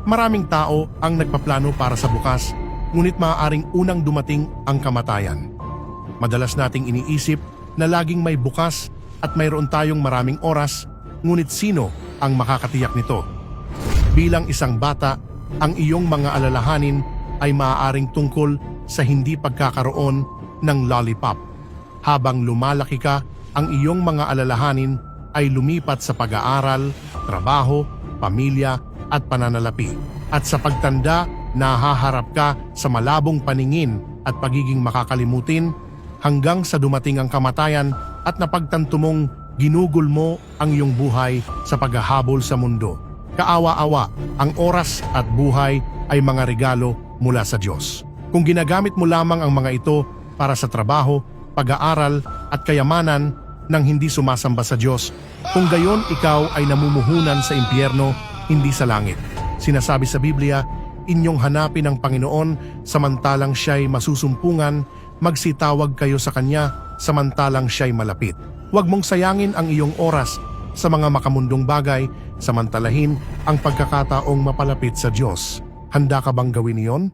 Maraming tao ang nagpaplano para sa bukas, ngunit maaaring unang dumating ang kamatayan. Madalas nating iniisip na laging may bukas at mayroon tayong maraming oras, ngunit sino ang makakatiyak nito? Bilang isang bata, ang iyong mga alalahanin ay maaaring tungkol sa hindi pagkakaroon ng lollipop. Habang lumalaki ka, ang iyong mga alalahanin ay lumipat sa pag-aaral, trabaho, pamilya at pananalapi. At sa pagtanda, nahaharap ka sa malabong paningin at pagiging makakalimutin hanggang sa dumating ang kamatayan at napagtanto mong ginugol mo ang iyong buhay sa paghahabol sa mundo. Kaawa-awa, ang oras at buhay ay mga regalo mula sa Diyos. Kung ginagamit mo lamang ang mga ito para sa trabaho, pag-aaral at kayamanan nang hindi sumasamba sa Diyos, kung gayon ikaw ay namumuhunan sa impyerno, hindi sa langit. Sinasabi sa Biblia, inyong hanapin ang Panginoon samantalang siya'y masusumpungan, magsitawag kayo sa Kanya samantalang siya'y malapit. Huwag mong sayangin ang iyong oras sa mga makamundong bagay, samantalahin ang pagkakataong mapalapit sa Diyos. Handa ka bang gawin iyon?